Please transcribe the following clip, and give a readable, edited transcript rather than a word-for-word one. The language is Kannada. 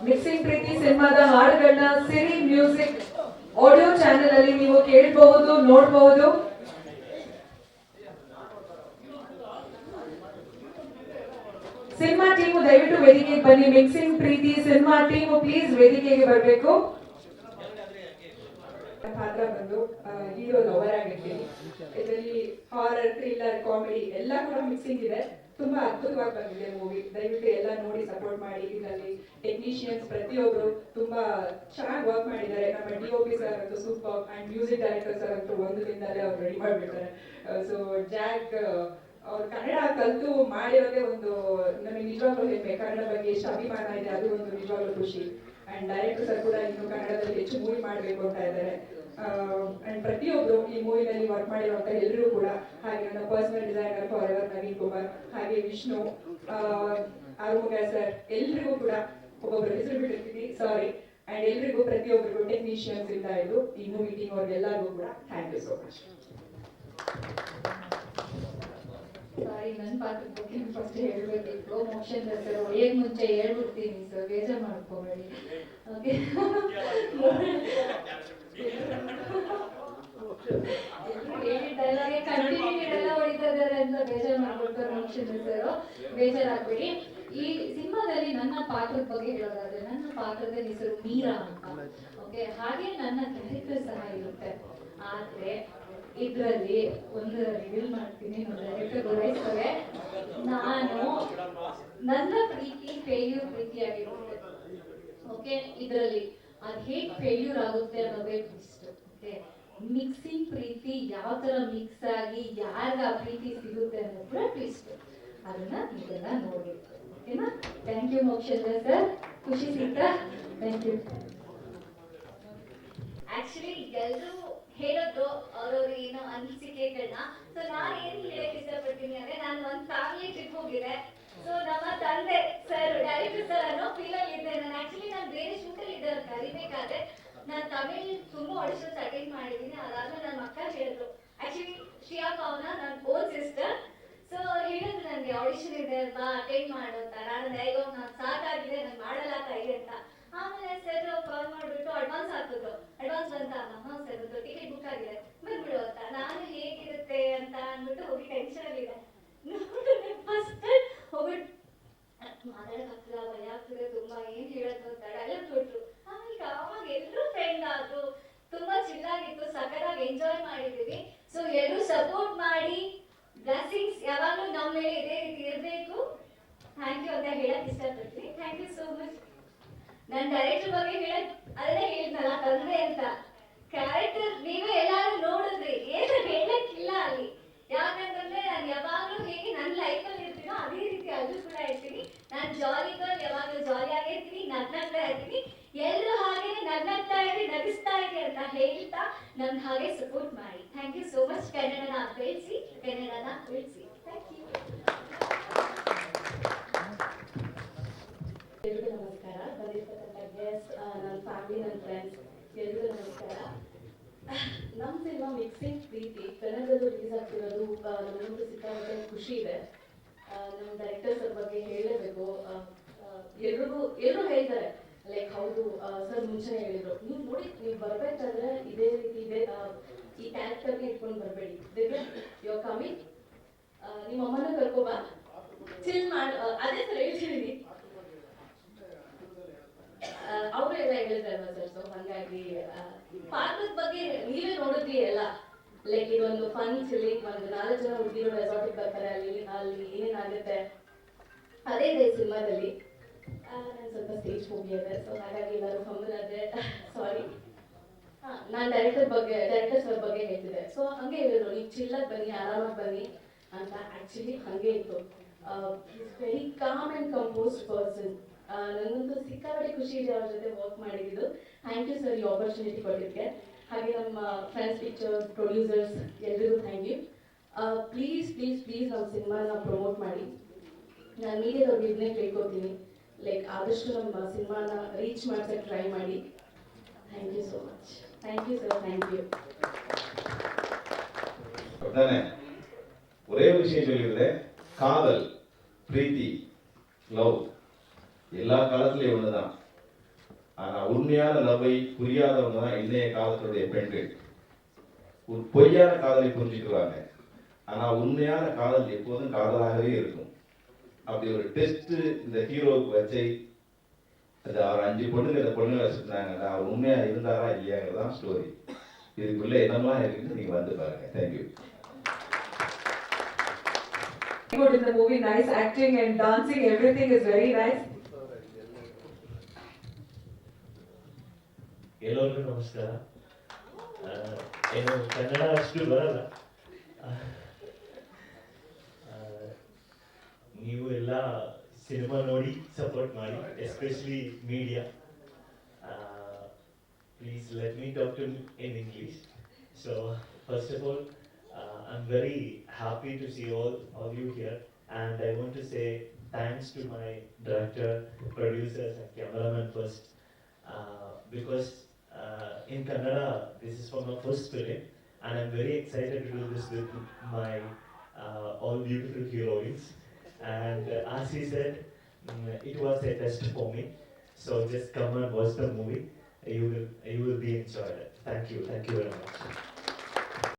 ಮಿಕ್ಸಿಂಗ್ ಪ್ರೀತಿ ಸಿನಿಮಾದ ಹಾಡುಗಳನ್ನ ಸಿರಿ ಮ್ಯೂಸಿಕ್ ಆಡಿಯೋ ಚಾನೆಲ್ ಅಲ್ಲಿ ನೀವು ಕೇಳಬಹುದು, ನೋಡಬಹುದು. ಸಿನಿಮಾ ಟೀಮು ದಯವಿಟ್ಟು ವೇದಿಕೆಗೆ ಬನ್ನಿ. Mixing Preethi cinema team please ವೇದಿಕೆಗೆ ಬರಬೇಕು. ಪಾತ್ರ ಬಂದು ಹೀರೋ ಲವರ್ ಆಗಿರ್ತೀನಿ. ಇದರಲ್ಲಿ ಹಾರರ್, ಥ್ರಿಲ್ಲರ್, ಕಾಮಿಡಿ ಎಲ್ಲ ಕೂಡ ಮಿಕ್ಸಿಂಗ್ ಇದೆ. ತುಂಬಾ ಅದ್ಭುತವಾಗಿ ಬಂದಿದೆ ಮೂವಿ. ದಯವಿಟ್ಟು ಎಲ್ಲ ನೋಡಿ ಸಪೋರ್ಟ್ ಮಾಡಿ. ಇದರಲ್ಲಿ ಟೆಕ್ನಿಷಿಯನ್ಸ್ ಪ್ರತಿಯೊಬ್ಬರು ತುಂಬಾ ಚೆನ್ನಾಗಿ ವರ್ಕ್ ಮಾಡಿದ್ದಾರೆ. ನಮ್ಮ DOP ಸರ್ ಅಂತೂ super, and music director sir ಅಂತೂ ಒಂದು ದಿನದಲ್ಲೇ ಅವ್ರು ರೆಡಿ ಮಾಡಿಬಿಡ್ತಾರೆ. ಸೊ ಜಾಕ್ ಅವ್ರು ಕನ್ನಡ ಕಲಿತು ಮಾಡಿರೋದೇ ಒಂದು ನಮಗೆ ನಿಜವಾಗ್ಲೂ ಹೆಮ್ಮೆ. ಕನ್ನಡ ಬಗ್ಗೆ ಎಷ್ಟು ಅಭಿಮಾನ ಇದೆ, ಅದು ಒಂದು ನಿಜವಾಗ್ಲೂ ಖುಷಿ. ಅಂಡ್ ಡೈರೆಕ್ಟರ್ ಸರ್ ಕೂಡ ಇನ್ನು ಕನ್ನಡದಲ್ಲಿ ಹೆಚ್ಚು ಮೂವಿ ಮಾಡಬೇಕು ಅಂತ ಇದ್ದಾರೆ. ಅಂಡ್ ಪ್ರತಿಯೊಬ್ಬರು ಈ ಮೂವಿನಲ್ಲಿ ವರ್ಕ್ ಮಾಡಿರುವಂತ ಎಲ್ಲರೂ ಕೂಡ, ಹಾಗೆ ನನ್ನ personal designer for ever Naveen Kumar, ಹಾಗೆ ವಿಷ್ಣು, ಆರುಮುಗ ಸರ್, ಎಲ್ರಿಗೂ ಕೂಡ ಒಬ್ಬೊಬ್ಬರು ಹೆಸರು ಬಿಟ್ಟಿರ್ತೀನಿ, ಸಾರಿ. ಅಂಡ್ ಎಲ್ರಿಗೂ ಪ್ರತಿಯೊಬ್ಬರಿಗೂ ಟೆಕ್ನಿಷಿಯನ್ಸ್ ಇಂದ ಇದು ಈ ಮೂವಿ ಟೀಮ್ ಅವ್ರಿಗೆಲ್ಲರಿಗೂ ಕೂಡ ಥ್ಯಾಂಕ್ ಯು ಸೋ ಮಚ್. ಸಾರಿ, ನನ್ನ ಪಾತ್ರದ ಬಗ್ಗೆ ಫಸ್ಟ್ ಹೇಳ್ಬೇಕಿತ್ತು. ಮೋಕ್ಷನ್ ಸರ್ ಒಳ್ಳೆಯ ಮುಂಚೆ ಹೇಳ್ಬಿಡ್ತೀನಿ ಸರ್, ಬೇಜಾರು ಮಾಡ್ಕೋಬೇಡಿ. ಓಕೆ, ಡೈಲಾಗೆ ಕಂಟಿನ್ಯೂಟಿ ಎಲ್ಲ ಹೊಡಿತಾ ಇದ್ದಾರೆ ಅಂತ ಬೇಜಾರು ಮಾಡ್ಕೊಳ್ತಾರೆ ಮೋಕ್ಷನ್ ಸರ್, ಬೇಜಾರಾಗ್ಬೇಡಿ. ಈ ಸಿನಿಮಾದಲ್ಲಿ ನನ್ನ ಪಾತ್ರದ ಬಗ್ಗೆ ಹೇಳೋದಾದ್ರೆ, ನನ್ನ ಪಾತ್ರದ ಹೆಸರು ಮೀರಾ ಅಂತ. ಓಕೆ, ಹಾಗೆ ನನ್ನ ಕ್ಯಾರೆಕ್ಟರ್ ಸಹ ಇರುತ್ತೆ. ಆದ್ರೆ ಇದ್ರಲ್ಲಿ ಒಂದು ರಿವೀಲ್ ಮಾಡ್ತೀನಿ, ಡೈರೆಕ್ಟರ್ ಗೊತ್ತಾಯ್ತದೆ. ನಾನು ನನ್ನ ಪ್ರೀತಿ ಫೇಲ್ಯೂರ್ ಪ್ರೀತಿಯಾಗಿರುತ್ತೆ. ಓಕೆ, ಇದರಲ್ಲಿ ಅದು ಹೇಗೆ ಫೇಲ್ಯೂರ್ ಆಗುತ್ತೆ ಅನ್ನೋದೇ ಟ್ವಿಸ್ಟ್. ಓಕೆ, ಮಿಕ್ಸಿಂಗ್ ಪ್ರೀತಿ ಯಾವ ತರ ಮಿಕ್ಸ್ ಆಗಿ ಯಾರಿಗ ಆ ಪ್ರೀತಿ ಸಿಗುತ್ತೆ ಅನ್ನೋದು ಕೂಡ ಟ್ವಿಸ್ಟ್. ಅದನ್ನ ಇದೆಲ್ಲ ನೋಡ್ಬೇಕು. ಓಕೆನಾ? ಥ್ಯಾಂಕ್ ಯು ಮೋಕ್ಷೇಂದ್ರ ಸರ್, ಖುಷಿ ಸಿಗ್ತಾ. Thank you. ಆಕ್ಚುಲಿ ಎಲ್ಲರೂ ಹೇಳೋದು ಅವ್ರವ್ರ ಏನೋ ಅನಿಸಿಕೆಗಳನ್ನ. ಸೊ ನಾನು ಏನ್ ಹೇಳಕ್ ಇಷ್ಟಪಡ್ತೀನಿ ಅಂದ್ರೆ, ನಾನು ಒಂದು ಫ್ಯಾಮಿಲಿ ಟ್ರಿಪ್ ಹೋಗಿದ್ದೆ. ಸೊ ನಮ್ಮ ತಂದೆ ಸರ್, ಡೈರೆಕ್ಟರ್ ಸರ್ ಅನ್ನೋ ಫೀಲ್ ಅಲ್ಲಿ ಇದ್ದೆ ನಾನು. ಆಕ್ಚುಲಿ ನಾನು ಬೇರೆ ಶೂಟ್ ಅಲ್ಲಿ ಇದ್ದೆ, ಅವ್ರು ಕರಿಬೇಕಾದ್ರೆ ನಾನು ತಮಿಳ್ ತುಂಬಾ ಆಡಿಷನ್ಸ್ ಅಟೆಂಡ್ ಮಾಡಿದ್ದೀನಿ. ಅದಾದ್ಮೇಲೆ ನನ್ನ ಅಕ್ಕ ಹೇಳಿದ್ರು, ಆಕ್ಚುಲಿ ಶ್ರೇಯಾ ಭಾವನಾ ನನ್ನ ಓನ್ ಸಿಸ್ಟರ್. ಸೊ ಹೇಳಿದ್ರು ನನಗೆ ಆಡಿಷನ್ ಇದೆ ಬಾ ಅಟೆಂಡ್ ಮಾಡು ಅಂತ. ನಾನು ನಾನು ಸಾಕಾಗಿದೆ, ನಾನು ಮಾಡಲ್ಲ ತಾಯಿ ಅಂತ. ಆಮೇಲೆ ಸರ್ ಕಾಲ್ ಮಾಡ್ಬಿಟ್ಟು ಅಡ್ವಾನ್ಸ್ ಹಾಕಿದ್ರು. ಅಡ್ವಾನ್ಸ್ ಬಂತ ನಮ್ಮ ಸರ್ ಟಿಕೆಟ್ ಬುಕ್ ಆಗಿದೆ ಬಂದ್ಬಿಡು ಅಂತ. ನಾನು ಹೇಗಿರುತ್ತೆ ಅಂತ ಅಂದ್ಬಿಟ್ಟು ಹೋಗಿ ಟೆನ್ಷನ್ ಅಲ್ಲಿ ಇದೆ. ಫಸ್ಟ್ ಹೋಗ್ಬಿಟ್ಟು ಮಾತಾಡಕ್ ಆಗ್ತದ, ಭಯ ಆಗ್ತದೆ ತುಂಬಾ, ಏನ್ ಹೇಳೋದು ಅಂತ ಡೈಲಾಗ್ ಕೊಟ್ರು. ಆಮೇಲೆ ಅವಾಗ ಎಲ್ಲರೂ ಫ್ರೆಂಡ್ ಆದ್ರು, ತುಂಬಾ ಚಿಲ್ಲಾಗಿತ್ತು, ಸಖತ್ತಾಗಿ ಎಂಜಾಯ್ ಮಾಡಿದೀವಿ. ಸೊ ಎಲ್ಲರೂ ಸಪೋರ್ಟ್ ಮಾಡಿ, ಬ್ಲೆಸ್ಸಿಂಗ್ಸ್ ಯಾವಾಗಲೂ ನಮ್ಮ ಮೇಲೆ ಇದೇ ರೀತಿ ಇರಬೇಕು. ಥ್ಯಾಂಕ್ ಯು ಅಂತ ಹೇಳಕ್ ಇಷ್ಟಪಡ್ತೀನಿ. Thank you so much. ನನ್ನ ಡೈರೆಕ್ಟರ್ ಬಗ್ಗೆ ಹೇಳಕ್ ಅದನ್ನೇ ಹೇಳಿದ್ನಲ್ಲ, ತಂದೆ ಅಂತ ಕ್ಯಾರೆಕ್ಟರ್ ನೀವೇ ಎಲ್ಲಾರು ನೋಡಿದ್ರಿ, ಏನು ಹೇಳಕ್ಕಿಲ್ಲ ಅಲ್ಲಿ. ಯಾಕಂತಂದ್ರೆ ನಾನು ಯಾವಾಗ್ಲೂ ಹೇಗೆ ನನ್ನ ಲೈಫಲ್ಲಿ ಇರ್ತೀನೋ ಅದೇ ರೀತಿ ಅಲ್ಲೂ ಕೂಡ ಇರ್ತೀನಿ. ನಾನು ಜಾಲಿ ಗರ್ಲ್, ಯಾವಾಗಲೂ ಜಾಲಿಯಾಗಿ ಇರ್ತೀನಿ, ನಗ್ನಗ್ತಾ ಇರ್ತೀನಿ. ಎಲ್ಲರೂ ಹಾಗೆ ನಗ್ನಗ್ತಾ ಇರಿ, ನಗಿಸ್ತಾ ಇರಿ ಅಂತ ಹೇಳ್ತಾ ನಮ್ಗೆ ಹಾಗೆ ಸಪೋರ್ಟ್ ಮಾಡಿ. Thank you so much. ಕನ್ನಡನ ಬೆಳೆಸಿ, ಕನ್ನಡನ ಉಳಿಸಿ. Thank you. ಎಲ್ರಿಗೂ ನಮಸ್ಕಾರ. ಬಂದಿರ್ತಕ್ಕಂಥ ಗೆಸ್ಟ್, ನನ್ನ ಫ್ಯಾಮಿಲಿ, ನನ್ನ ಫ್ರೆಂಡ್ಸ್ ಎಲ್ರಿಗೂ ನಮಸ್ಕಾರ. ನಮ್ಮ ಸಿನಿಮಾ ಮಿಕ್ಸಿಂಗ್ ಪ್ರೀತಿ ಕನ್ನಡದಲ್ಲೂ ರಿಲೀಸ್ ಆಗ್ತಿರೋದು ನಮಗಂತೂ ಸಿಕ್ಕಾಪಟ್ಟೆ ಖುಷಿ ಇದೆ. ನಮ್ಮ ಡೈರೆಕ್ಟರ್ ಸರ್ ಬಗ್ಗೆ ಹೇಳಲೇಬೇಕು. ಎಲ್ಲರೂ ಹೇಳ್ತಾರೆ ಲೈಕ್ ಹೌದು ಸರ್ ಮುಂಚೆನೇ ಹೇಳಿದ್ರು, ನೀವು ನೋಡಿ ನೀವು ಬರ್ಬೇಕಾದ್ರೆ ಇದೇ ರೀತಿ ಇದೆ, ಈ ಕ್ಯಾರೆಕ್ಟರ್ಗೆ ಇಟ್ಕೊಂಡು ಬರಬೇಡಿ, ಯೋ ಕಮಿಂಗ್ ನಿಮ್ಮ ಅಮ್ಮನ ಕರ್ಕೋಬಾ, ಚಿಲ್ ಮಾಡಿ, ಅದೇ ಸರ್ ಹೇಳ್ತಿದ್ದೀನಿ. ಅವರೆಲ್ಲ ಹೇಳಿದ್ರಲ್ವಾ ಸರ್. ಸೊ ಹಾಗಾಗಿ ಪಾರ್ಕದ ಬಗ್ಗೆ ನೀವೇ ನೋಡಿದ್ರಿ ಎಲ್ಲ. ಲೈಕ್ ಇದೊಂದು ಫನ್ ಚಿಲ್ಲಿಂಗ್, ಒಂದು 4 ಜನ ಹುಡುಗಿರು ರೆಸಾರ್ಟಿಗೆ ಬರ್ತಾರೆ, ಅಲ್ಲಿ ಏನೇನಾಗುತ್ತೆ ಅದೇ ಇದೆ ಸಿನಿಮಾದಲ್ಲಿ. ನಾನು ಸ್ವಲ್ಪ ಸ್ಟೇಜ್ ಹೋಗಿದ್ದೆ, ಸೊ ಹಾಗಾಗಿ ಎಲ್ಲರೂ ಫಂಬಲ್ ಆದ್ರೆ ಸಾರಿ. ನಾನು ಡೈರೆಕ್ಟರ್ ಸರ್ ಬಗ್ಗೆ ಹೇಳ್ತಿದ್ದೆ. ಸೊ ಹಂಗೆ ಹೇಳಿದ್ರು, ನೀವು ಚಿಲ್ಲಾಗಿ ಬನ್ನಿ, ಆರಾಮಾಗಿ ಬನ್ನಿ ಅಂತ. ಆ್ಯಕ್ಚುಲಿ ಹಾಗೆ ಇತ್ತು. Very calm and composed person. ನನಗಂತೂ ಸಿಕ್ಕಾಪಟ್ಟೆ ಖುಷಿ ಇದೆ ಅವ್ರ ಜೊತೆ ವರ್ಕ್ ಮಾಡಿದ್ದು. ಥ್ಯಾಂಕ್ ಯು ಸರ್ ಈ ಆಪರ್ಚುನಿಟಿ ಕೊಟ್ಟಿದ್ದಕ್ಕೆ. ಹಾಗೆ ನಮ್ಮ ಫ್ರೆಂಡ್ಸ್, ಪಿಕ್ಚರ್ ಪ್ರೊಡ್ಯೂಸರ್ಸ್ ಎಲ್ರಿಗೂ thank you. Please please please ನಮ್ಮ ಸಿನಿಮಾನ ಪ್ರಮೋಟ್ ಮಾಡಿ. ನಾನು ಮೀಡಿಯಾದವ್ರಿಗೆ ಇದನ್ನೇ ಕೇಳ್ಕೊತೀನಿ, ಲೈಕ್ ಆದಷ್ಟು ನಮ್ಮ ಸಿನಿಮಾನ ರೀಚ್ ಮಾಡ್ಸೋಕ್ಕೆ ಟ್ರೈ ಮಾಡಿ. Thank you so much. Thank you sir, thank you. ஒரே விஷயம் சொல்லிடுறேன், காதல், பிரீத்தி, லவ் எல்லா காலத்துலயும் ஒண்ணுதான். ஆனால் உண்மையான லவ்வை புரியாதவங்க தான் இன்றைய காலத்துடைய பெண்கள். ஒரு பொய்யான காதலை புரிஞ்சுக்கிறாங்க, ஆனால் உண்மையான காதல் எப்போதும் காதலாகவே இருக்கும். அப்படி ஒரு டெஸ்ட்டு இந்த ஹீரோவுக்கு வச்சு அது அவர் 5 பொண்ணுங்க இந்த பொண்ணுங்க வச்சுருந்தாங்கன்னா அவர் உண்மையாக இருந்தாரா இல்லையாங்கிறது தான் ஸ்டோரி. இதுக்குள்ளே என்னெல்லாம் இருக்குன்னு நீங்கள் வந்து பாருங்கள். Thank you. Good in the movie, nice acting and dancing, everything is very nice. ಎಲ್ಲರಿಗೂ ನಮಸ್ಕಾರ. ಏನು ಕನ್ನಡ ಅಷ್ಟು ಬರಲ್ಲ. ನೀವು ಎಲ್ಲ ಸಿನಿಮಾ ನೋಡಿ ಸಪೋರ್ಟ್ ಮಾಡಿ, especially media. Please let me talk to in English. So first of all, I'm very happy to see all you here, and I want to say thanks to my director, producers, and cameraman first, because in Kannada this is for my first film, and I'm very excited to do this with my all beautiful heroines. And as he said, it was a test for me. So just come and watch the movie. You will be enjoyed. Thank you very much.